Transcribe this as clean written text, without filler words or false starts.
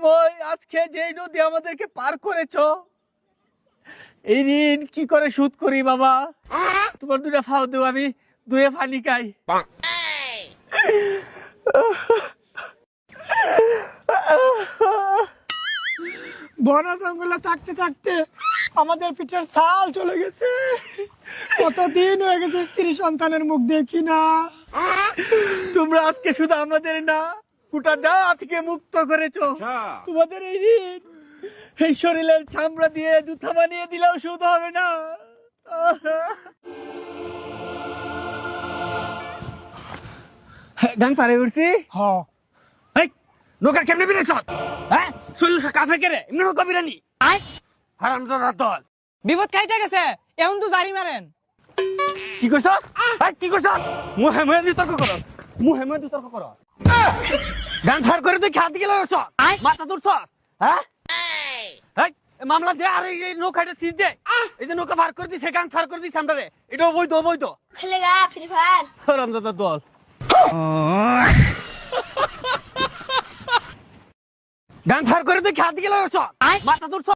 বই আজকে যে নদী আমাদেরকে পার করেছো এই ঋণ কি করে শোধ করি বাবা? তোমার দুটা ফাও দেও, আমি দুয়ে পানি খাই। বন জঙ্গলে থাকতে থাকতে আমাদের পিঠের ছাল চলে গেছে। কতদিন হয়ে গেছে স্ত্রী সন্তানের মুখ দেখি না। তোমরা আজকে শুধু আমাদের না গোটা জাত থেকে মুক্ত করেছো। তোমাদের এই ঋণ এই শরীরের চামড়া দিয়ে জুতা বানিয়ে দিলেও শোধ হবে না। গান পারে উঠছি। হ নৌকা কেমনে বেড়েছ? হ্যাঁ, শরীর কাফে কেড়ে এমনি নৌকা বিরানি হারামজাদা দল। বিপদ খাইতে গেছে, এখন তো জারি মারেন। কি কইছ? কি কইছ? মুহে মুহে দি তর্ক করো, মুহে মুহে দি তর্ক করো। গান ফার করে তুই খাত গেলে মাথা তুলছ। হ্যাঁ, মামলা দে। আর এই নৌকাটা সিজ দে। এই যে নৌকা ফার করে দিছে, গান ফার করে দিছে আমরা রে। এটা অবৈধ, অবৈধ। খেলেগা ফ্রি ফায়ার। হারামজাদা দল। গান ফার করে তুই খাত গেলে মাথা তুলছ।